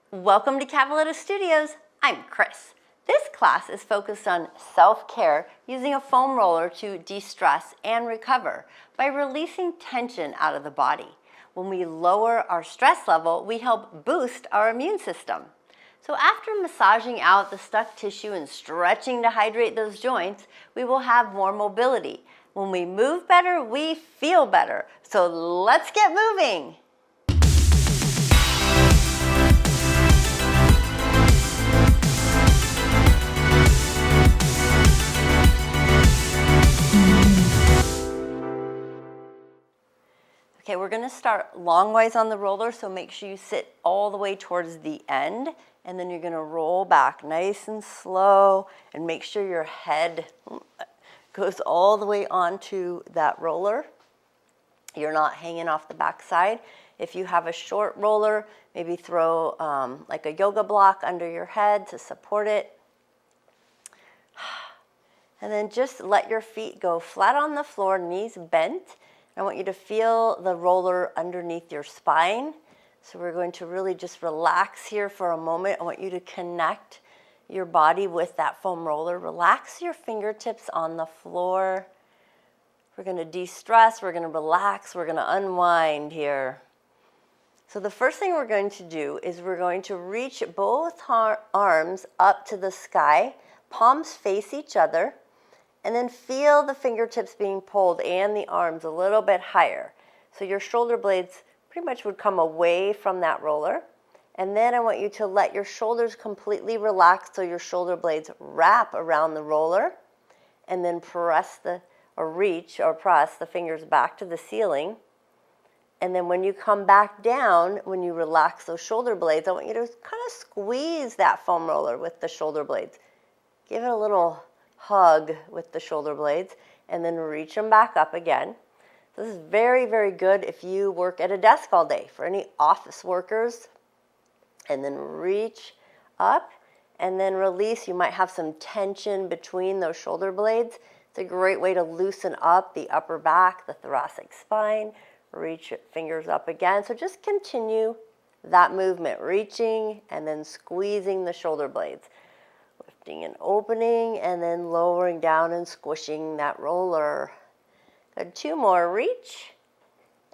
Welcome to Cavaletta Studios. I'm Chris. This class is focused on self-care using a foam roller to de-stress and recover by releasing tension out of the body. When we lower our stress level, we help boost our immune system. So after massaging out the stuck tissue and stretching to hydrate those joints, we will have more mobility. When we move better, we feel better. So let's get moving. Okay, we're gonna start longwise on the roller, so make sure you sit all the way towards the end, and then you're gonna roll back nice and slow, and make sure your head goes all the way onto that roller. You're not hanging off the back side. If you have a short roller, maybe throw like a yoga block under your head to support it. And then just let your feet go flat on the floor, knees bent. I want you to feel the roller underneath your spine. So we're going to really just relax here for a moment. I want you to connect your body with that foam roller. Relax your fingertips on the floor. We're going to de-stress, we're going to relax, we're going to unwind here. So the first thing we're going to do is we're going to reach both arms up to the sky, palms face each other. And then feel the fingertips being pulled and the arms a little bit higher. So your shoulder blades pretty much would come away from that roller. And then I want you to let your shoulders completely relax so your shoulder blades wrap around the roller. And then press press the fingers back to the ceiling. And then when you come back down, when you relax those shoulder blades, I want you to kind of squeeze that foam roller with the shoulder blades. Give it a little hug with the shoulder blades, and then reach them back up again. This is very, very good if you work at a desk all day. For any office workers, and then reach up, and then release. You might have some tension between those shoulder blades. It's a great way to loosen up the upper back, the thoracic spine. Reach your fingers up again. So just continue that movement, reaching and then squeezing the shoulder blades. Lifting and opening, and then lowering down and squishing that roller. Good, two more, reach,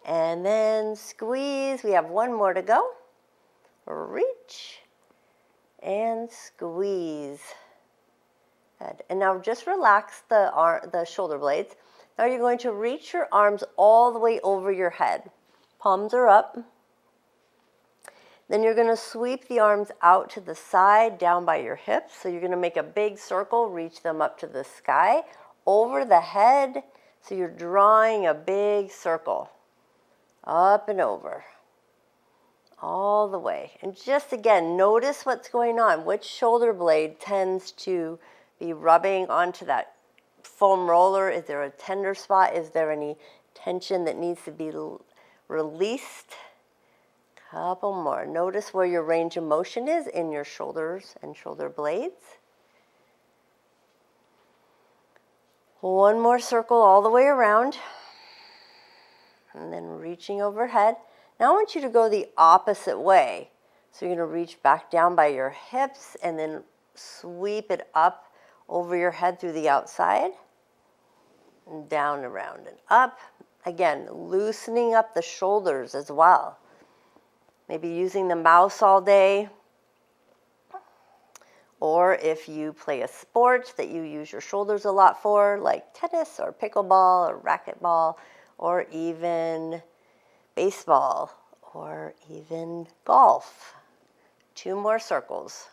and then squeeze. We have one more to go. Reach, and squeeze. Good, and now just relax the shoulder blades. Now you're going to reach your arms all the way over your head. Palms are up. Then you're going to sweep the arms out to the side, down by your hips. So you're going to make a big circle, reach them up to the sky, over the head. So you're drawing a big circle, up and over, all the way. And just again, notice what's going on. Which shoulder blade tends to be rubbing onto that foam roller? Is there a tender spot? Is there any tension that needs to be released? Couple more. Notice where your range of motion is in your shoulders and shoulder blades. One more circle all the way around. And then reaching overhead. Now I want you to go the opposite way. So you're going to reach back down by your hips and then sweep it up over your head through the outside. And down, around, and up. Again, loosening up the shoulders as well. Maybe using the mouse all day, or if you play a sport that you use your shoulders a lot for, like tennis or pickleball or racquetball, or even baseball, or even golf. Two more circles.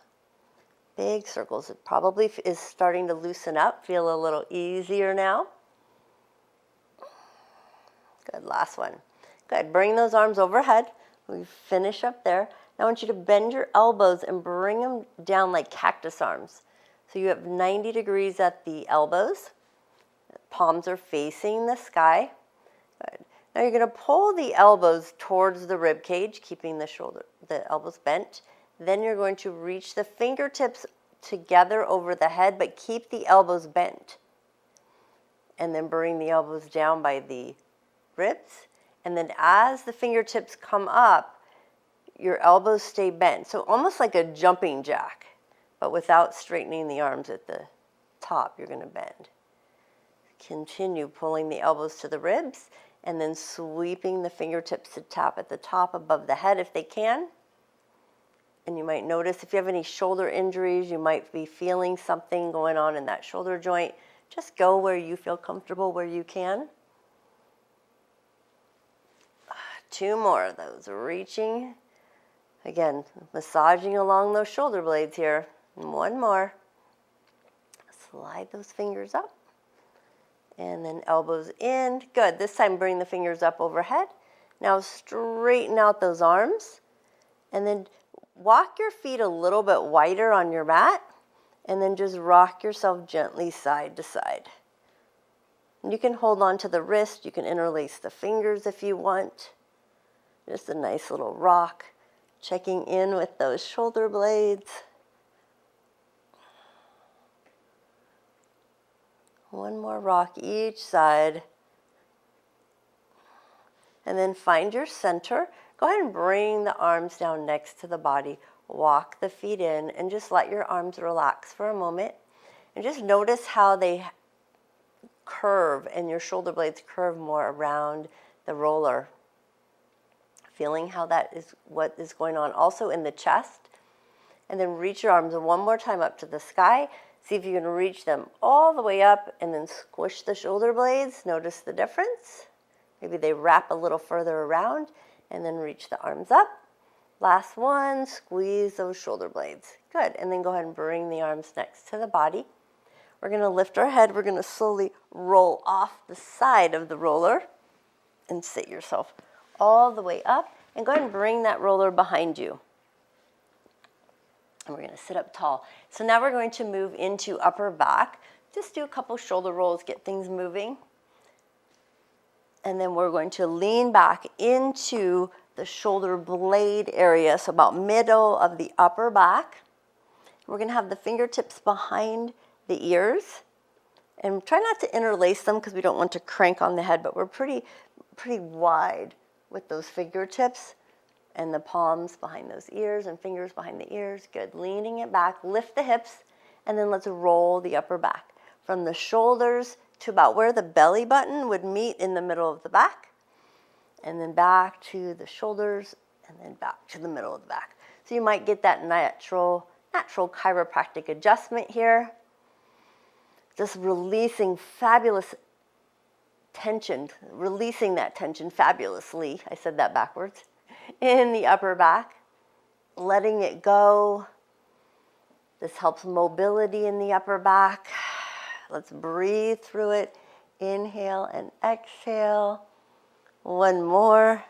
Big circles. It probably is starting to loosen up, feel a little easier now. Good, last one. Good, bring those arms overhead. We finish up there. Now I want you to bend your elbows and bring them down like cactus arms. So you have 90 degrees at the elbows. Palms are facing the sky. Good. Now you're going to pull the elbows towards the rib cage, keeping the elbows bent. Then you're going to reach the fingertips together over the head, but keep the elbows bent. And then bring the elbows down by the ribs. And then as the fingertips come up, your elbows stay bent. So almost like a jumping jack, but without straightening the arms at the top, you're going to bend. Continue pulling the elbows to the ribs and then sweeping the fingertips to tap at the top above the head if they can. And you might notice if you have any shoulder injuries, you might be feeling something going on in that shoulder joint. Just go where you feel comfortable, where you can. 2 more of those, reaching. Again, massaging along those shoulder blades here. And 1 more. Slide those fingers up. And then elbows in. Good. This time bring the fingers up overhead. Now straighten out those arms. And then walk your feet a little bit wider on your mat. And then just rock yourself gently side to side. And you can hold on to the wrist. You can interlace the fingers if you want. Just a nice little rock. Checking in with those shoulder blades. 1 more rock each side. And then find your center. Go ahead and bring the arms down next to the body. Walk the feet in and just let your arms relax for a moment. And just notice how they curve and your shoulder blades curve more around the roller. Feeling how that is what is going on also in the chest. And then reach your arms 1 more time up to the sky. See if you can reach them all the way up and then squish the shoulder blades. Notice the difference. Maybe they wrap a little further around and then reach the arms up. Last one, squeeze those shoulder blades. Good, and then go ahead and bring the arms next to the body. We're gonna lift our head. We're gonna slowly roll off the side of the roller and sit yourself all the way up. And go ahead and bring that roller behind you. And we're gonna sit up tall. So now we're going to move into upper back. Just do a couple shoulder rolls, get things moving. And then we're going to lean back into the shoulder blade area, so about middle of the upper back. We're going to have the fingertips behind the ears. And try not to interlace them because we don't want to crank on the head, but we're pretty wide with those fingertips and the palms behind those ears and fingers behind the ears. Good. Leaning it back, lift the hips, and then let's roll the upper back from the shoulders to about where the belly button would meet in the middle of the back. And then back to the shoulders, and then back to the middle of the back. So you might get that natural chiropractic adjustment here. Just releasing fabulous tension, releasing that tension fabulously. I said that backwards. In the upper back, letting it go. This helps mobility in the upper back. Let's breathe through it. Inhale and exhale. 1 more.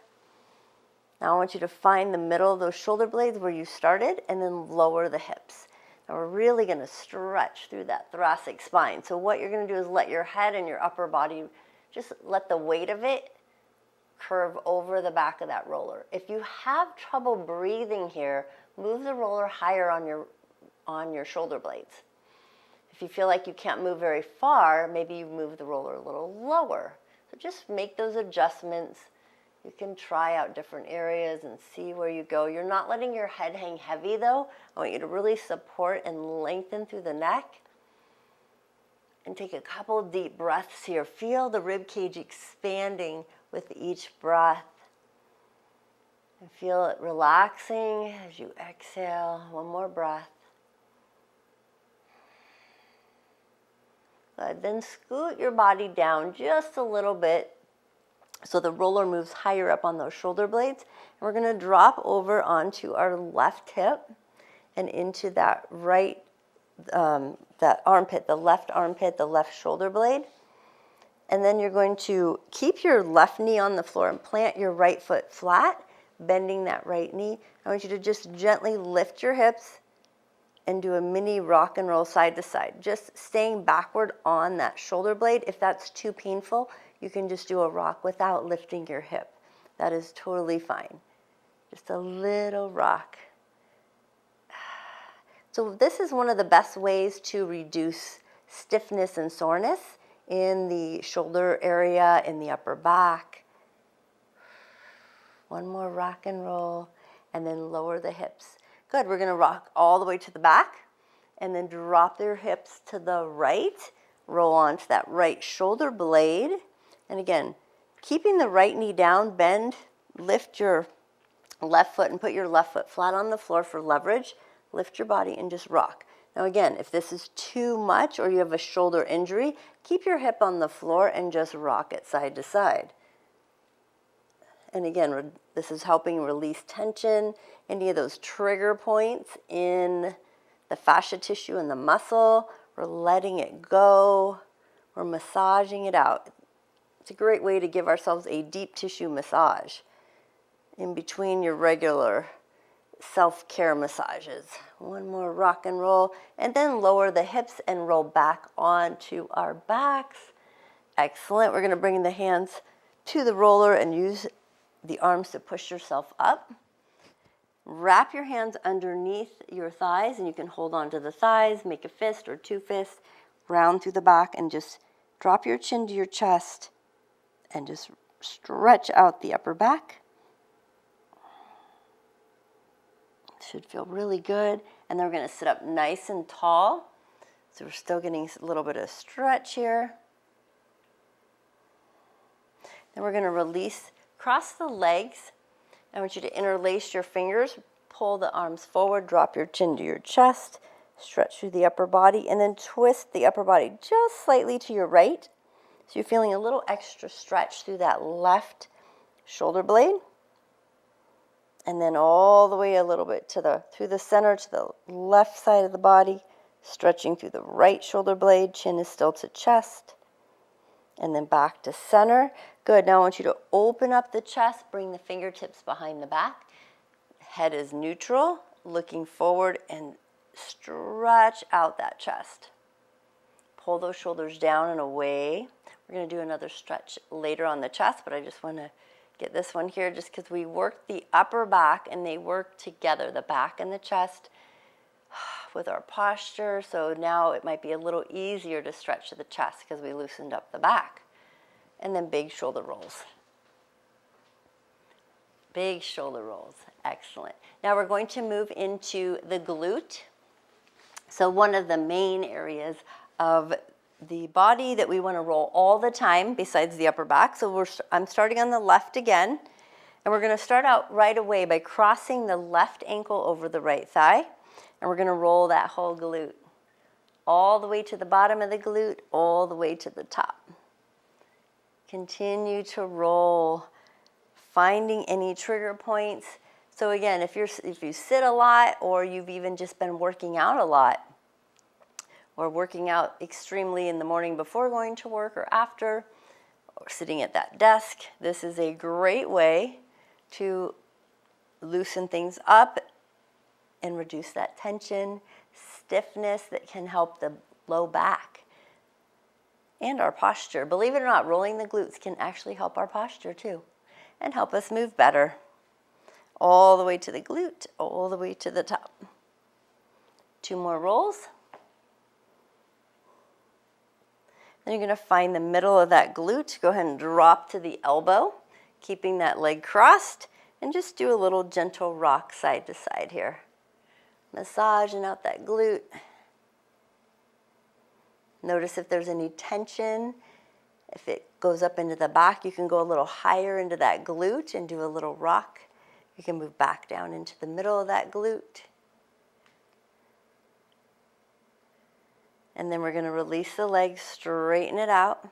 Now I want you to find the middle of those shoulder blades where you started and then lower the hips. Now we're really going to stretch through that thoracic spine. So what you're going to do is let your head and your upper body, just let the weight of it curve over the back of that roller. If you have trouble breathing here, move the roller higher on your shoulder blades. If you feel like you can't move very far, maybe you move the roller a little lower. So just make those adjustments. You can try out different areas and see where you go. You're not letting your head hang heavy though. I want you to really support and lengthen through the neck. And take a couple deep breaths here. Feel the rib cage expanding with each breath. And feel it relaxing as you exhale. 1 more breath. Good. Then scoot your body down just a little bit so the roller moves higher up on those shoulder blades. And we're going to drop over onto our left hip and into that right, that armpit, the left shoulder blade. And then you're going to keep your left knee on the floor and plant your right foot flat, bending that right knee. I want you to just gently lift your hips and do a mini rock and roll side to side, just staying backward on that shoulder blade. If that's too painful, you can just do a rock without lifting your hip. That is totally fine. Just a little rock. So this is one of the best ways to reduce stiffness and soreness in the shoulder area, in the upper back. 1 more rock and roll. and then lower the hips. Good, we're gonna rock all the way to the back, and then drop your hips to the right, roll onto that right shoulder blade, and again, keeping the right knee down, bend, lift your left foot and put your left foot flat on the floor for leverage, lift your body and just rock. Now again, if this is too much or you have a shoulder injury, keep your hip on the floor and just rock it side to side. And again, this is helping release tension, any of those trigger points in the fascia tissue and the muscle. We're letting it go. We're massaging it out. It's a great way to give ourselves a deep tissue massage in between your regular self-care massages. One more rock and roll, and then lower the hips and roll back onto our backs. Excellent. We're going to bring the hands to the roller and use the arms to push yourself up. Wrap your hands underneath your thighs, and you can hold on to the thighs, make a fist or two fists, round through the back, and just drop your chin to your chest and just stretch out the upper back. Should feel really good. And then we're going to sit up nice and tall. So we're still getting a little bit of stretch here. Then we're going to release, cross the legs. I want you to interlace your fingers, pull the arms forward, drop your chin to your chest, stretch through the upper body, and then twist the upper body just slightly to your right. So you're feeling a little extra stretch through that left shoulder blade. And then all the way a little bit through the center to the left side of the body, stretching through the right shoulder blade, chin is still to chest. And then back to center. Good, now I want you to open up the chest, bring the fingertips behind the back. Head is neutral, looking forward, and stretch out that chest. Pull those shoulders down and away. We're going to do another stretch later on the chest, but I just want to get this one here just because we work the upper back and they work together, the back and the chest with our posture. So now it might be a little easier to stretch the chest because we loosened up the back. And then big shoulder rolls. Big shoulder rolls. Excellent. Now we're going to move into the glute. So one of the main areas of the body that we want to roll all the time besides the upper back. So I'm starting on the left again, and we're going to start out right away by crossing the left ankle over the right thigh, and we're going to roll that whole glute all the way to the bottom of the glute, all the way to the top. Continue to roll, finding any trigger points. So again, if you sit a lot, or you've even just been working out a lot, or working out extremely in the morning before going to work or after, or sitting at that desk, this is a great way to loosen things up and reduce that tension, stiffness that can help the low back and our posture. Believe it or not, rolling the glutes can actually help our posture too and help us move better. All the way to the glute, all the way to the top. 2 more rolls. Then you're going to find the middle of that glute. Go ahead and drop to the elbow, keeping that leg crossed, and just do a little gentle rock side to side here. Massaging out that glute. Notice if there's any tension. If it goes up into the back, you can go a little higher into that glute and do a little rock. You can move back down into the middle of that glute. And then we're going to release the legs, straighten it out.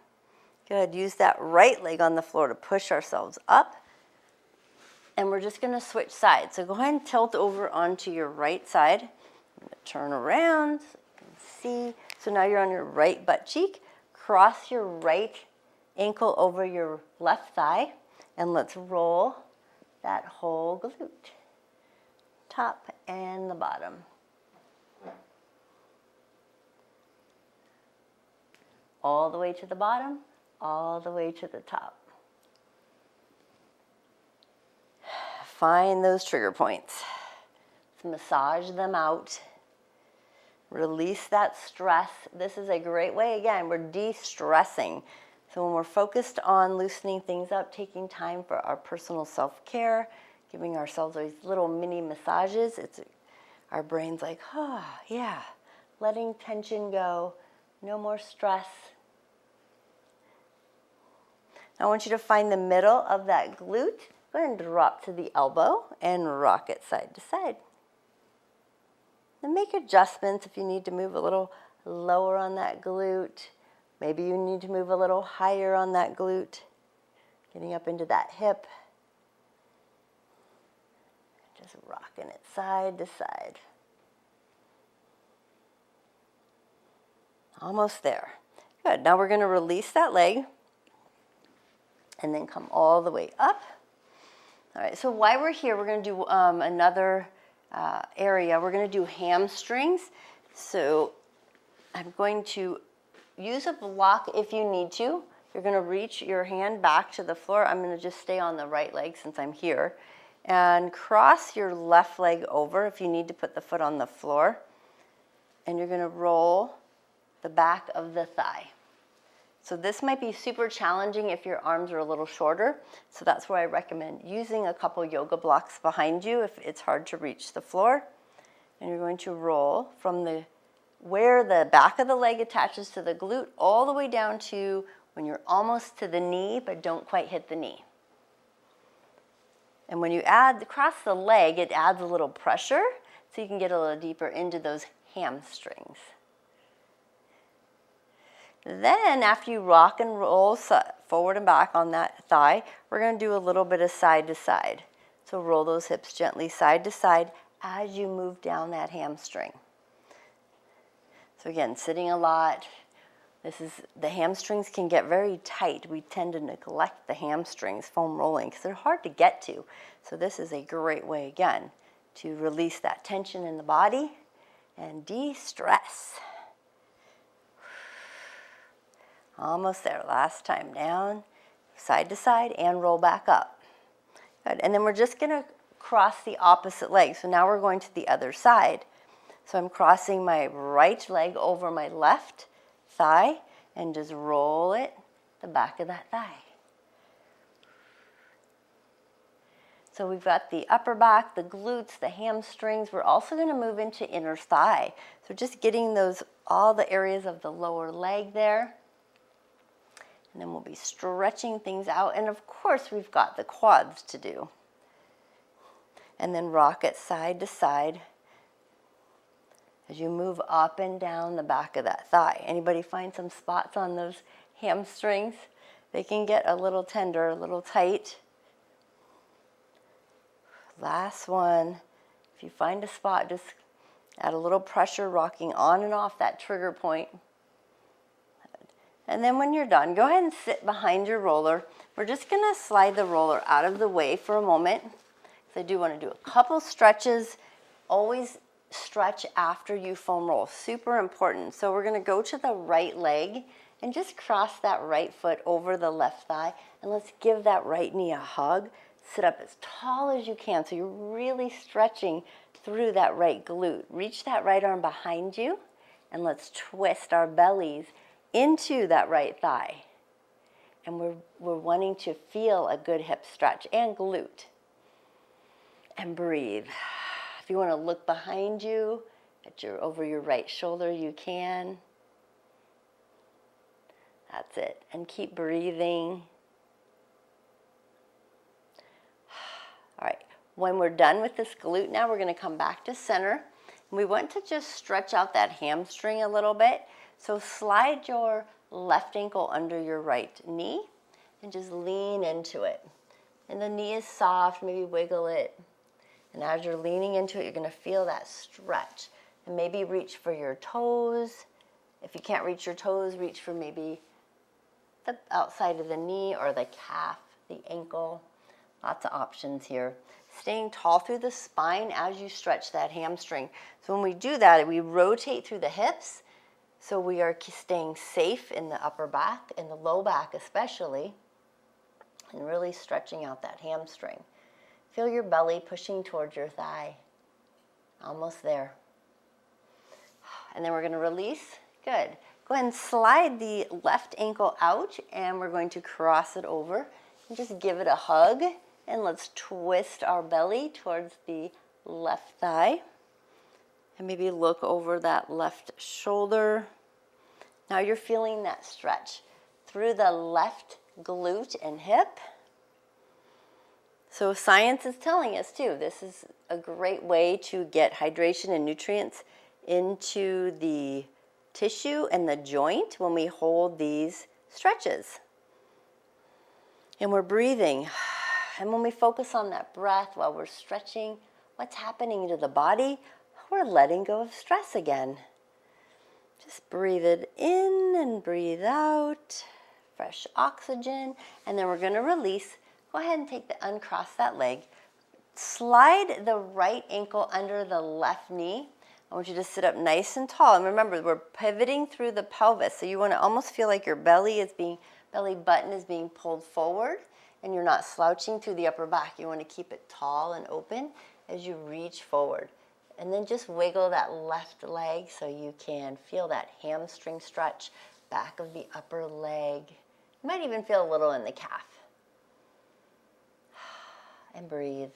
Good. Use that right leg on the floor to push ourselves up. And we're just going to switch sides. So go ahead and tilt over onto your right side. I'm going to turn around so you can see. So now you're on your right butt cheek. Cross your right ankle over your left thigh. And let's roll that whole glute. Top and the bottom. All the way to the bottom, all the way to the top. Find those trigger points. Let's massage them out. Release that stress. This is a great way, again, we're de-stressing. So when we're focused on loosening things up, taking time for our personal self-care, giving ourselves these little mini massages. Our brain's like, yeah, letting tension go, no more stress. I want you to find the middle of that glute. Go ahead and drop to the elbow and rock it side to side. Then make adjustments if you need to move a little lower on that glute. Maybe you need to move a little higher on that glute. Getting up into that hip. Just rocking it side to side. Almost there. Good. Now we're going to release that leg and then come all the way up. All right, so while we're here, we're going to do another area. We're going to do hamstrings. So I'm going to use a block if you need to. You're going to reach your hand back to the floor. I'm going to just stay on the right leg since I'm here. And cross your left leg over if you need to put the foot on the floor. And you're going to roll the back of the thigh. So this might be super challenging if your arms are a little shorter. So that's where I recommend using a couple yoga blocks behind you if it's hard to reach the floor. And you're going to roll from where the back of the leg attaches to the glute all the way down to when you're almost to the knee but don't quite hit the knee. And when you cross the leg, it adds a little pressure so you can get a little deeper into those hamstrings. Then after you rock and roll forward and back on that thigh, we're going to do a little bit of side to side. So roll those hips gently side to side as you move down that hamstring. So again, sitting a lot. The hamstrings can get very tight. We tend to neglect the hamstrings, foam rolling, because they're hard to get to. So this is a great way, again, to release that tension in the body and de-stress. Almost there. Last time. Down, side to side, and roll back up. Good. And then we're just going to cross the opposite leg. So now we're going to the other side. So I'm crossing my right leg over my left thigh and just roll it the back of that thigh. So we've got the upper back, the glutes, the hamstrings. We're also going to move into inner thigh. So just getting all the areas of the lower leg there. And then we'll be stretching things out. And of course, we've got the quads to do. And then rock it side to side as you move up and down the back of that thigh. Anybody find some spots on those hamstrings? They can get a little tender, a little tight. Last one. If you find a spot, just add a little pressure, rocking on and off that trigger point. And then when you're done, go ahead and sit behind your roller. We're just going to slide the roller out of the way for a moment. So I do want to do a couple stretches. Always stretch after you foam roll. Super important. So we're going to go to the right leg and just cross that right foot over the left thigh. And let's give that right knee a hug. Sit up as tall as you can. So you're really stretching through that right glute. Reach that right arm behind you. And let's twist our bellies into that right thigh. And we're wanting to feel a good hip stretch and glute. And breathe. If you want to look behind you, over your right shoulder, you can. That's it. And keep breathing. All right. When we're done with this glute now, we're going to come back to center. And we want to just stretch out that hamstring a little bit. So slide your left ankle under your right knee and just lean into it. And the knee is soft, maybe wiggle it. And as you're leaning into it, you're going to feel that stretch. And maybe reach for your toes. If you can't reach your toes, reach for maybe the outside of the knee or the calf, the ankle. Lots of options here. Staying tall through the spine as you stretch that hamstring. So when we do that, we rotate through the hips. So we are staying safe in the upper back, in the low back especially, and really stretching out that hamstring. Feel your belly pushing towards your thigh. Almost there. And then we're going to release. Good. Go ahead and slide the left ankle out, and we're going to cross it over and just give it a hug And let's twist our belly towards the left thigh. And maybe look over that left shoulder. Now you're feeling that stretch through the left glute and hip. So science is telling us too, this is a great way to get hydration and nutrients into the tissue and the joint when we hold these stretches. And we're breathing. And when we focus on that breath while we're stretching, what's happening to the body? We're letting go of stress again. Just breathe it in and breathe out. Fresh oxygen. And then we're going to release. Go ahead and uncross that leg. Slide the right ankle under the left knee. I want you to sit up nice and tall. And remember, we're pivoting through the pelvis. So you want to almost feel like your belly button is being pulled forward. And you're not slouching through the upper back. You want to keep it tall and open as you reach forward. And then just wiggle that left leg so you can feel that hamstring stretch, back of the upper leg. You might even feel a little in the calf. And breathe.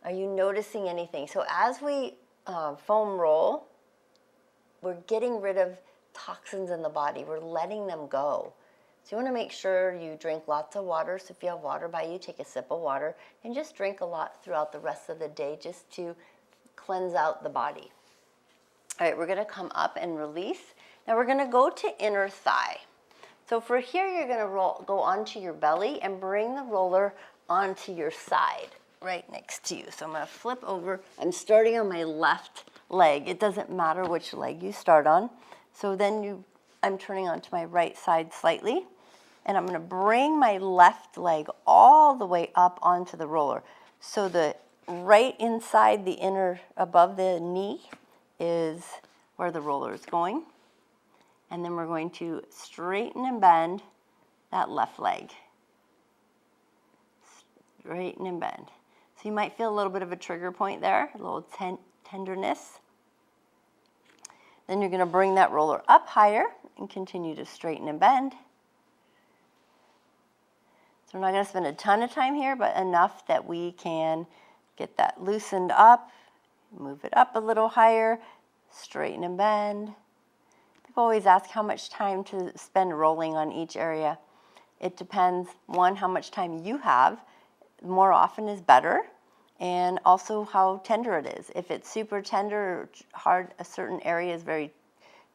Are you noticing anything? So as we foam roll, we're getting rid of toxins in the body. We're letting them go. So you want to make sure you drink lots of water. So if you have water by you, take a sip of water and just drink a lot throughout the rest of the day just to cleanse out the body. All right, we're going to come up and release. Now we're going to go to inner thigh. So for here, you're going to go onto your belly and bring the roller onto your side right next to you. So I'm going to flip over. I'm starting on my left leg. It doesn't matter which leg you start on. So then I'm turning onto my right side slightly. And I'm going to bring my left leg all the way up onto the roller. So the right inside the inner, above the knee is where the roller is going. And then we're going to straighten and bend that left leg. Straighten and bend. So you might feel a little bit of a trigger point there, a little tenderness. Then you're going to bring that roller up higher and continue to straighten and bend. So we're not going to spend a ton of time here, but enough that we can get that loosened up, move it up a little higher, straighten and bend. People always ask how much time to spend rolling on each area. It depends, one, how much time you have. More often is better, and also how tender it is. If it's super tender or hard, a certain area is very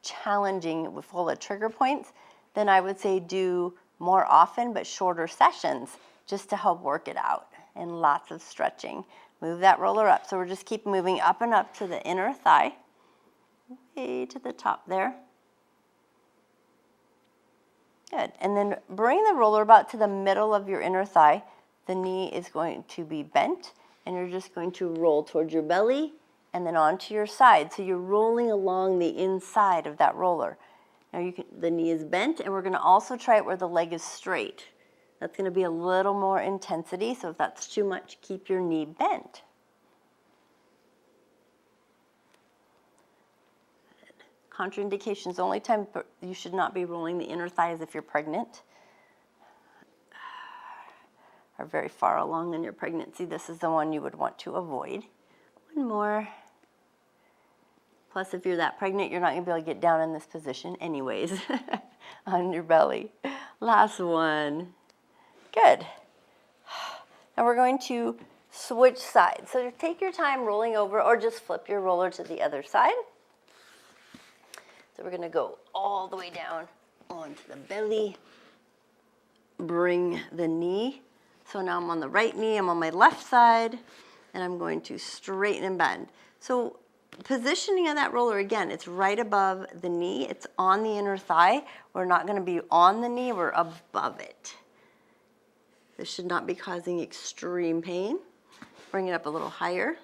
challenging, full of trigger points, then I would say do more often but shorter sessions just to help work it out, and lots of stretching. Move that roller up. So we're just keep moving up and up to the inner thigh, way to the top there. Good. And then bring the roller about to the middle of your inner thigh. The knee is going to be bent, and you're just going to roll towards your belly and then onto your side. So you're rolling along the inside of that roller. Now the knee is bent, and we're going to also try it where the leg is straight. That's going to be a little more intensity, so if that's too much, keep your knee bent. Contraindications, the only time you should not be rolling the inner thigh is if you're pregnant or very far along in your pregnancy. This is the one you would want to avoid. One more. Plus, if you're that pregnant, you're not going to be able to get down in this position anyways on your belly. Last one. Good. Now we're going to switch sides. So take your time rolling over, or just flip your roller to the other side. So we're going to go all the way down onto the belly. Bring the knee. So now I'm on the right knee, I'm on my left side, and I'm going to straighten and bend. So positioning of that roller, again, it's right above the knee. It's on the inner thigh. We're not going to be on the knee. We're above it. This should not be causing extreme pain. Bring it up a little higher.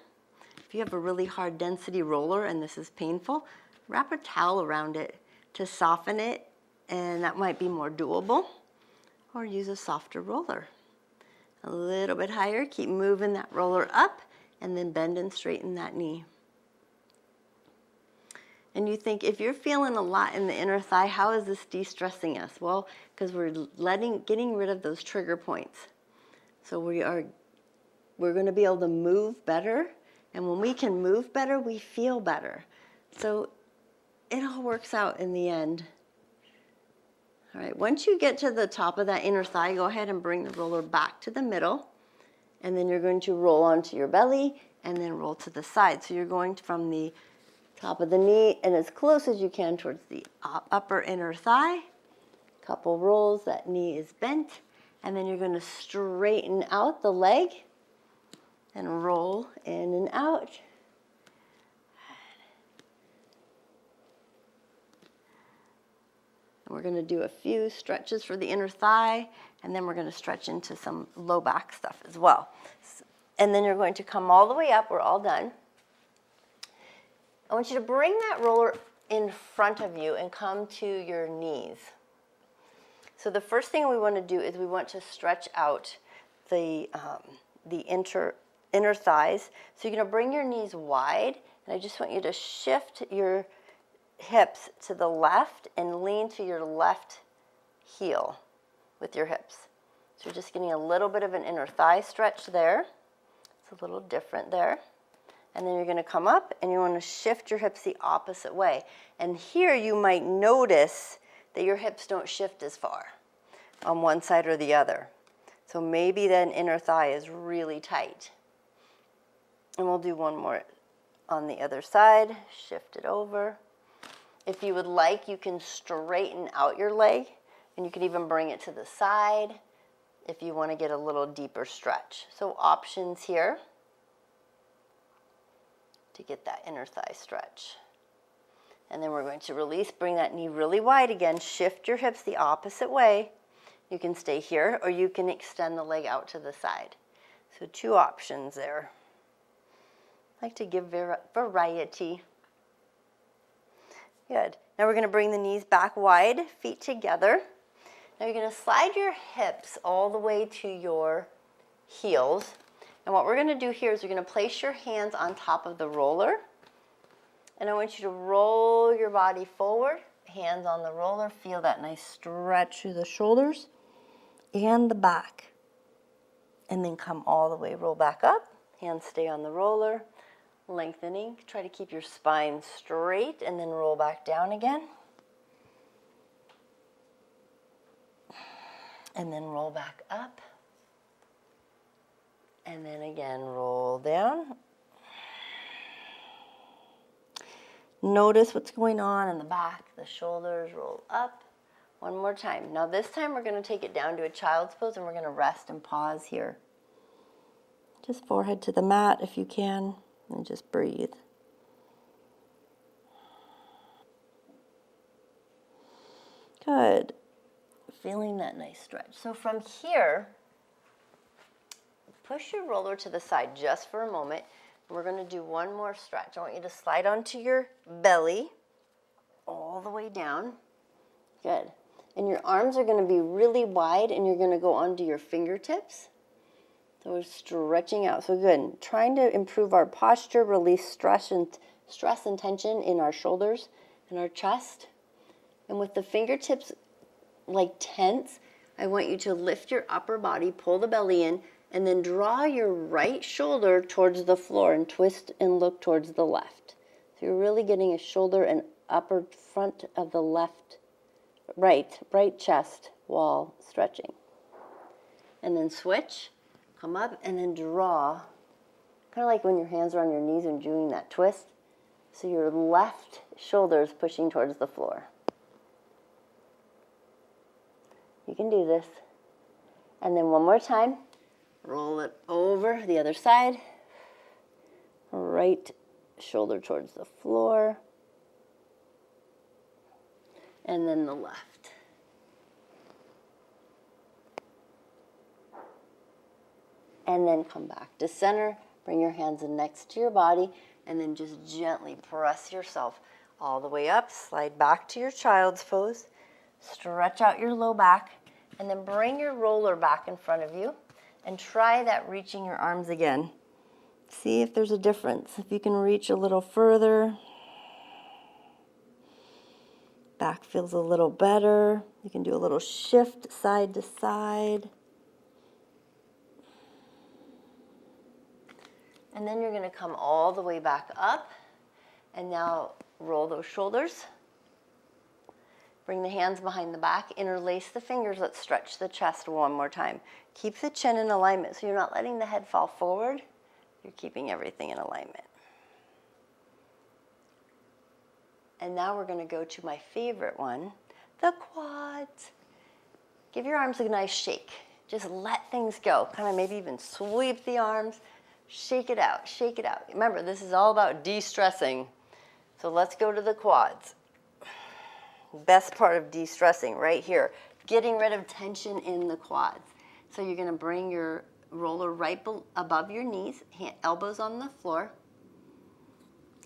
If you have a really hard density roller and this is painful, wrap a towel around it to soften it, and that might be more doable. Or use a softer roller. A little bit higher. Keep moving that roller up, and then bend and straighten that knee. And you think, if you're feeling a lot in the inner thigh, how is this de-stressing us? Well, because we're getting rid of those trigger points. So we're going to be able to move better. And when we can move better, we feel better. So it all works out in the end. All right, once you get to the top of that inner thigh, go ahead and bring the roller back to the middle. And then you're going to roll onto your belly and then roll to the side. So you're going from the top of the knee and as close as you can towards the upper inner thigh. Couple rolls, that knee is bent. And then you're going to straighten out the leg and roll in and out. And we're going to do a few stretches for the inner thigh, and then we're going to stretch into some low back stuff as well. And then you're going to come all the way up. We're all done. I want you to bring that roller in front of you and come to your knees. So the first thing we want to do is we want to stretch out the inner thighs. So you're going to bring your knees wide, and I just want you to shift your hips to the left and lean to your left heel with your hips. So you're just getting a little bit of an inner thigh stretch there. It's a little different there. And then you're going to come up and you want to shift your hips the opposite way. And here you might notice that your hips don't shift as far on one side or the other. So maybe that inner thigh is really tight. And we'll do one more on the other side. Shift it over. If you would like, you can straighten out your leg, and you can even bring it to the side if you want to get a little deeper stretch. So options here to get that inner thigh stretch. And then we're going to release, bring that knee really wide again, shift your hips the opposite way. You can stay here, or you can extend the leg out to the side. So two options there. I like to give variety. Good. Now we're going to bring the knees back wide, feet together. Now you're going to slide your hips all the way to your heels. And what we're going to do here is you're going to place your hands on top of the roller. And I want you to roll your body forward, hands on the roller. Feel that nice stretch through the shoulders and the back. And then come all the way, roll back up. Hands stay on the roller. Lengthening, try to keep your spine straight and then roll back down again. And then roll back up. And then again, roll down. Notice what's going on in the back, the shoulders, roll up. One more time. Now this time we're going to take it down to a child's pose and we're going to rest and pause here. Just forehead to the mat if you can. And just breathe. Good. Feeling that nice stretch. So from here, push your roller to the side just for a moment. We're going to do one more stretch. I want you to slide onto your belly all the way down. Good. And your arms are going to be really wide and you're going to go onto your fingertips. So we're stretching out. So good. Trying to improve our posture, release stress and tension in our shoulders and our chest. And with the fingertips like tense, I want you to lift your upper body, pull the belly in, and then draw your right shoulder towards the floor and twist and look towards the left. So you're really getting a shoulder and upper front of the left, right chest wall stretching. And then switch. Come up and then draw, kind of like when your hands are on your knees and doing that twist. So your left shoulder is pushing towards the floor. You can do this. And then one more time, roll it over the other side. Right shoulder towards the floor. And then the left. And then come back to center. Bring your hands next to your body. And then just gently press yourself all the way up. Slide back to your child's pose. Stretch out your low back. And then bring your roller back in front of you. And try that reaching your arms again. See if there's a difference. If you can reach a little further. Back feels a little better. You can do a little shift side to side. And then you're going to come all the way back up. And now roll those shoulders. Bring the hands behind the back. Interlace the fingers. Let's stretch the chest one more time. Keep the chin in alignment so you're not letting the head fall forward. You're keeping everything in alignment. And now we're going to go to my favorite one, the quads. Give your arms a nice shake. Just let things go. Kind of maybe even sweep the arms. Shake it out, shake it out. Remember, this is all about de-stressing. So let's go to the quads. Best part of de-stressing right here. Getting rid of tension in the quads. So you're going to bring your roller right above your knees, elbows on the floor.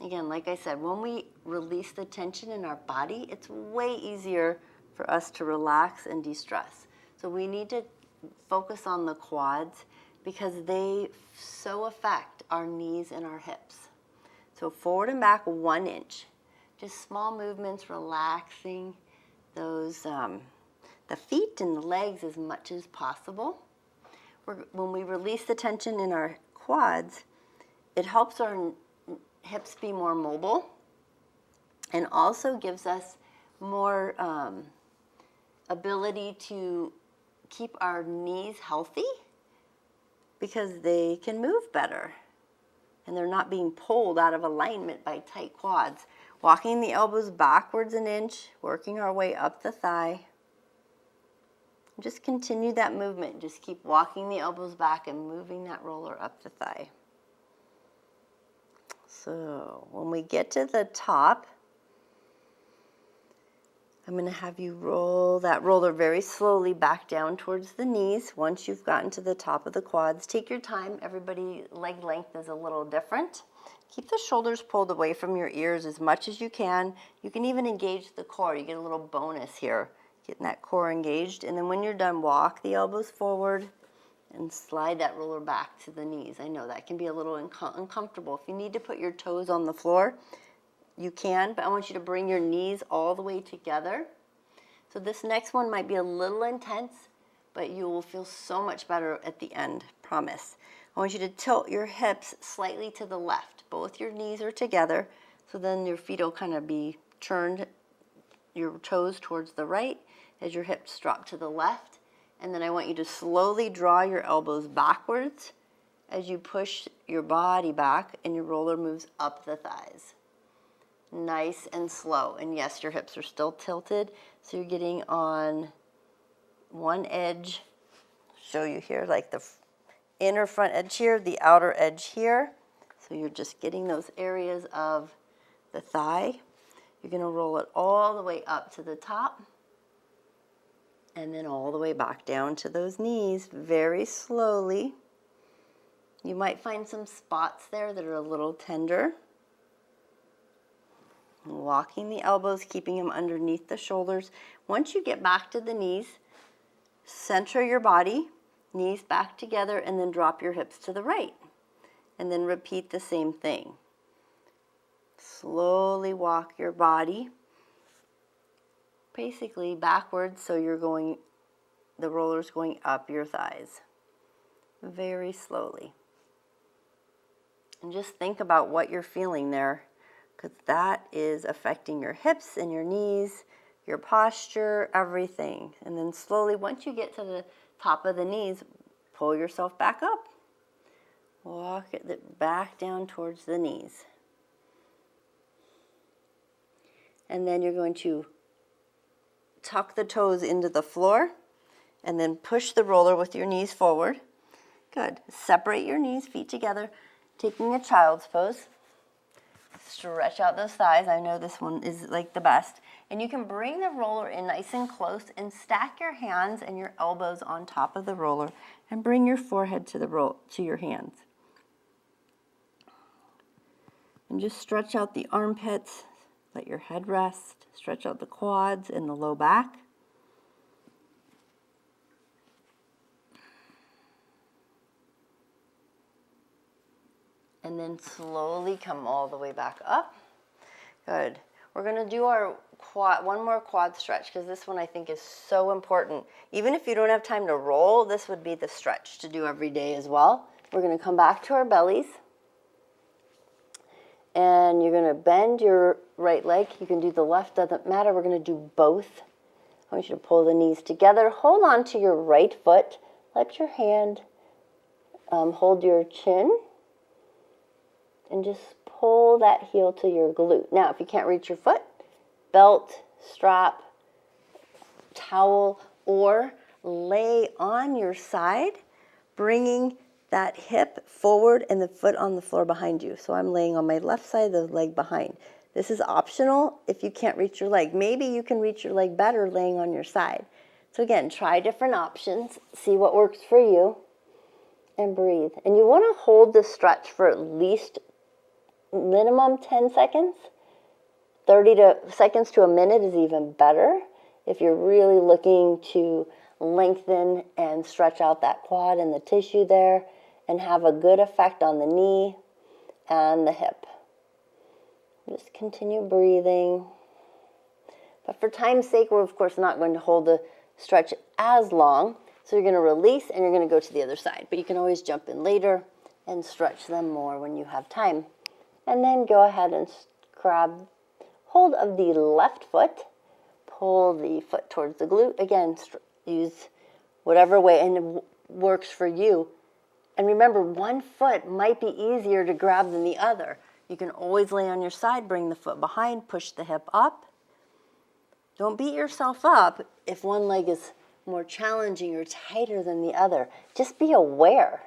Again, like I said, when we release the tension in our body, it's way easier for us to relax and de-stress. So we need to focus on the quads because they so affect our knees and our hips. So forward and back 1 inch. Just small movements, relaxing those, the feet and the legs as much as possible. When we release the tension in our quads, it helps our hips be more mobile and also gives us more ability to keep our knees healthy because they can move better and they're not being pulled out of alignment by tight quads. Walking the elbows backwards 1 inch, working our way up the thigh. Just continue that movement. Just keep walking the elbows back and moving that roller up the thigh. So when we get to the top, I'm going to have you roll that roller very slowly back down towards the knees. Once you've gotten to the top of the quads, take your time. Everybody, leg length is a little different. Keep the shoulders pulled away from your ears as much as you can. You can even engage the core. You get a little bonus here, getting that core engaged. And then when you're done, walk the elbows forward and slide that roller back to the knees. I know that can be a little uncomfortable. If you need to put your toes on the floor, you can, but I want you to bring your knees all the way together. So this next one might be a little intense, but you will feel so much better at the end, promise. I want you to tilt your hips slightly to the left. Both your knees are together, so then your feet will kind of be turned, your toes towards the right as your hips drop to the left. And then I want you to slowly draw your elbows backwards as you push your body back and your roller moves up the thighs. Nice and slow. And yes, your hips are still tilted, so you're getting on one edge. Show you here, like the inner front edge here, the outer edge here. So you're just getting those areas of the thigh. You're going to roll it all the way up to the top and then all the way back down to those knees very slowly. You might find some spots there that are a little tender. Walking the elbows, keeping them underneath the shoulders. Once you get back to the knees, center your body, knees back together, and then drop your hips to the right. And then repeat the same thing. Slowly walk your body basically backwards, so you're going, the roller's going up your thighs. Very slowly. And just think about what you're feeling there, because that is affecting your hips and your knees, your posture, everything. And then slowly, once you get to the top of the knees, pull yourself back up. Walk it back down towards the knees. And then you're going to tuck the toes into the floor and then push the roller with your knees forward. Good. Separate your knees, feet together, taking a child's pose. Stretch out those thighs. I know this one is like the best. And you can bring the roller in nice and close and stack your hands and your elbows on top of the roller and bring your forehead to your hands. And just stretch out the armpits, let your head rest, stretch out the quads and the low back. And then slowly come all the way back up. Good. We're going to do our one more quad stretch, because this one I think is so important. Even if you don't have time to roll, this would be the stretch to do every day as well. We're going to come back to our bellies. And you're going to bend your right leg. You can do the left, doesn't matter. We're going to do both. I want you to pull the knees together. Hold on to your right foot. Let your hand hold your chin. And just pull that heel to your glute. Now, if you can't reach your foot, belt, strap, towel, or lay on your side, bringing that hip forward and the foot on the floor behind you. So I'm laying on my left side, the leg behind. This is optional if you can't reach your leg. Maybe you can reach your leg better laying on your side. So again, try different options, see what works for you, and breathe. And you want to hold the stretch for at least minimum 10 seconds. 30 seconds to a minute is even better if you're really looking to lengthen and stretch out that quad and the tissue there and have a good effect on the knee and the hip. Just continue breathing. But for time's sake, we're of course not going to hold the stretch as long. So you're going to release and you're going to go to the other side. But you can always jump in later and stretch them more when you have time. And then go ahead and grab hold of the left foot. Pull the foot towards the glute. Again, use whatever way and it works for you. And remember, one foot might be easier to grab than the other. You can always lay on your side, bring the foot behind, push the hip up. Don't beat yourself up if one leg is more challenging or tighter than the other. Just be aware.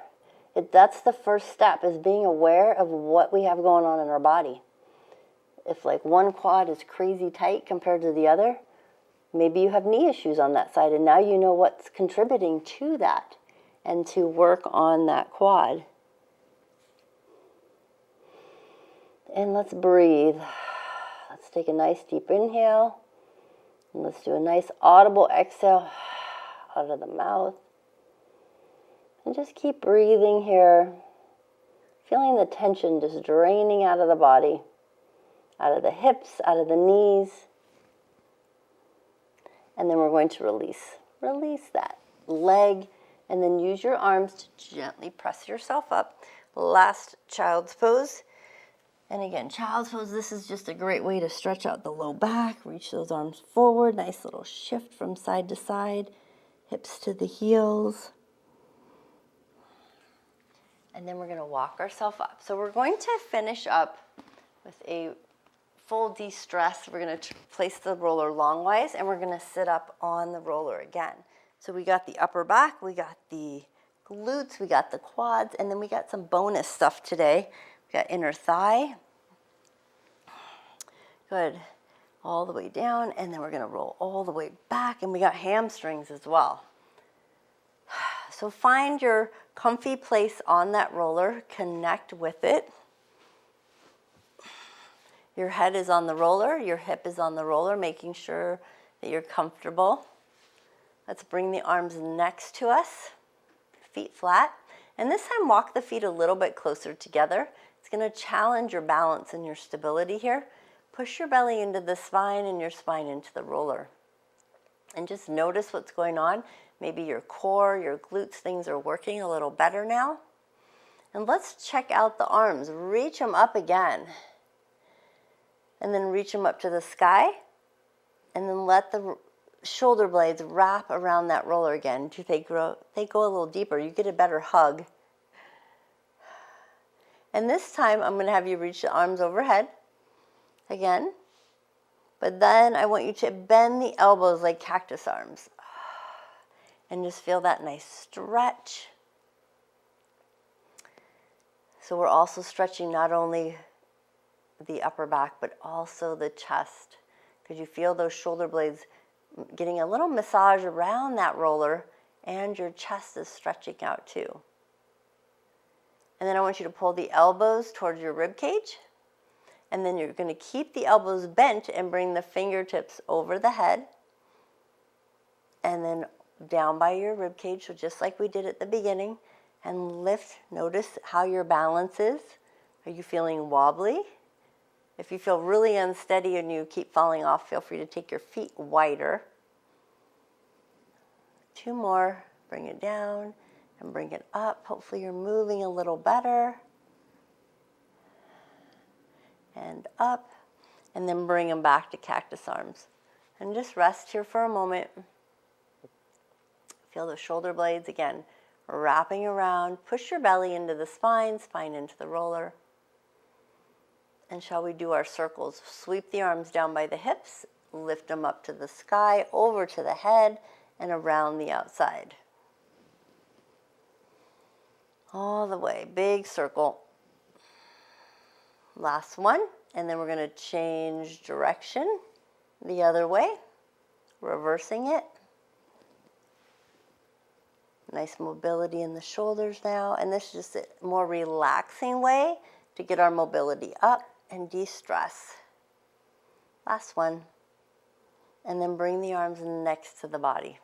That's the first step, is being aware of what we have going on in our body. If like one quad is crazy tight compared to the other, maybe you have knee issues on that side, and now you know what's contributing to that and to work on that quad. And let's breathe. Let's take a nice deep inhale. And let's do a nice audible exhale out of the mouth. And just keep breathing here. Feeling the tension just draining out of the body, out of the hips, out of the knees. And then we're going to release. Release that leg, and then use your arms to gently press yourself up. Last child's pose. And again, child's pose, this is just a great way to stretch out the low back, reach those arms forward, nice little shift from side to side, hips to the heels. And then we're going to walk ourselves up. So we're going to finish up with a full de-stress. We're going to place the roller longwise, and we're going to sit up on the roller again. So we got the upper back, we got the glutes, we got the quads, and then we got some bonus stuff today. We got inner thigh. Good. All the way down, and then we're going to roll all the way back, and we got hamstrings as well. So find your comfy place on that roller, connect with it. Your head is on the roller, your hip is on the roller, making sure that you're comfortable. Let's bring the arms next to us, feet flat. And this time walk the feet a little bit closer together. It's going to challenge your balance and your stability here. Push your belly into the spine and your spine into the roller. And just notice what's going on. Maybe your core, your glutes, things are working a little better now. And let's check out the arms. Reach them up again. And then reach them up to the sky. And then let the shoulder blades wrap around that roller again. They go a little deeper. You get a better hug. And this time I'm going to have you reach the arms overhead again. But then I want you to bend the elbows like cactus arms. And just feel that nice stretch. So we're also stretching not only the upper back, but also the chest. Because you feel those shoulder blades getting a little massage around that roller, and your chest is stretching out too. And then I want you to pull the elbows towards your rib cage. And then you're going to keep the elbows bent and bring the fingertips over the head. And then down by your rib cage, so just like we did at the beginning. And lift. Notice how your balance is. Are you feeling wobbly? If you feel really unsteady and you keep falling off, feel free to take your feet wider. 2 more. Bring it down and bring it up. Hopefully you're moving a little better. and up, and then bring them back to cactus arms. And just rest here for a moment. Feel the shoulder blades again, wrapping around. Push your belly into the spine, spine into the roller. And shall we do our circles? Sweep the arms down by the hips, lift them up to the sky, over to the head, and around the outside. All the way, big circle. Last one, and then we're going to change direction the other way, reversing it. Nice mobility in the shoulders now, and this is just a more relaxing way to get our mobility up and de-stress. Last one, and then bring the arms next to the body.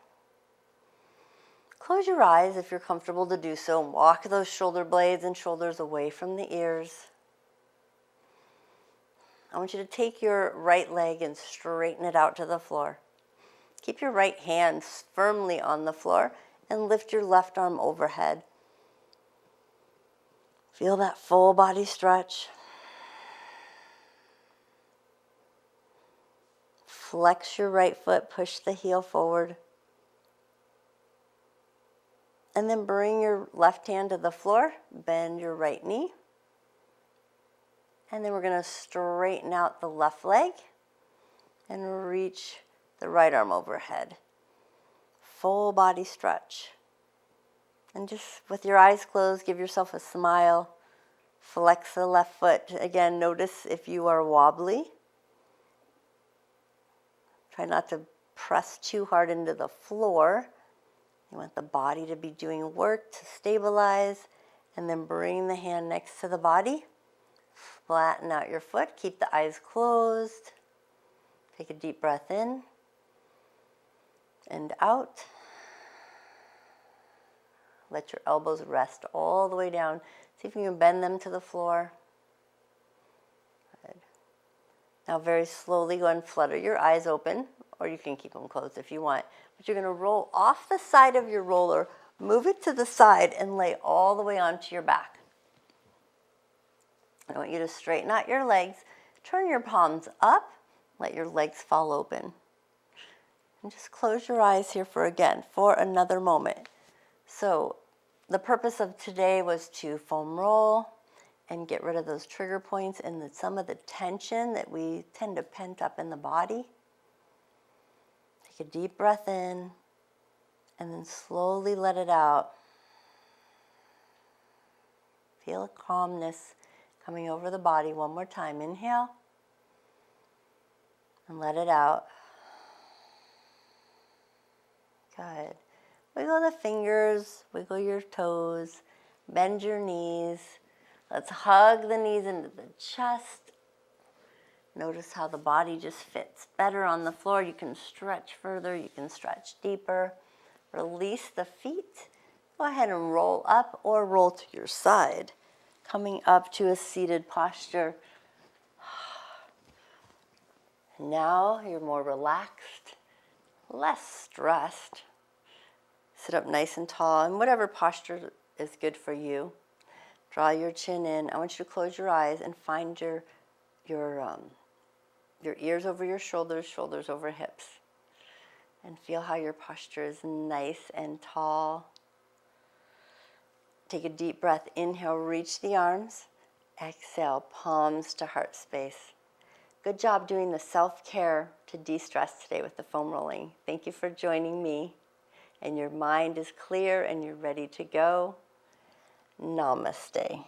Close your eyes if you're comfortable to do so. Walk those shoulder blades and shoulders away from the ears. I want you to take your right leg and straighten it out to the floor. Keep your right hand firmly on the floor and lift your left arm overhead. Feel that full body stretch. Flex your right foot, push the heel forward. And then bring your left hand to the floor, bend your right knee. And then we're going to straighten out the left leg and reach the right arm overhead. Full body stretch. And just with your eyes closed, give yourself a smile. Flex the left foot. Again, notice if you are wobbly. Try not to press too hard into the floor. You want the body to be doing work to stabilize, and then bring the hand next to the body. Flatten out your foot. Keep the eyes closed. Take a deep breath in and out. Let your elbows rest all the way down. See if you can bend them to the floor. Good. Now very slowly go and flutter your eyes open, or you can keep them closed if you want. But you're going to roll off the side of your roller, move it to the side, and lay all the way onto your back. I want you to straighten out your legs, turn your palms up, let your legs fall open. And just close your eyes here for another moment. So the purpose of today was to foam roll and get rid of those trigger points and some of the tension that we tend to pent up in the body. Take a deep breath in and then slowly let it out. Feel a calmness coming over the body. One more time. Inhale and let it out. Good. Wiggle the fingers, wiggle your toes, bend your knees. Let's hug the knees into the chest. Notice how the body just fits better on the floor. You can stretch further, you can stretch deeper. Release the feet. Go ahead and roll up or roll to your side, coming up to a seated posture. Now you're more relaxed, less stressed. Sit up nice and tall in whatever posture is good for you. Draw your chin in. I want you to close your eyes and find your ears over your shoulders, shoulders over hips. And feel how your posture is nice and tall. Take a deep breath. Inhale, reach the arms. Exhale, palms to heart space. Good job doing the self-care to de-stress today with the foam rolling. Thank you for joining me. And your mind is clear and you're ready to go. Namaste.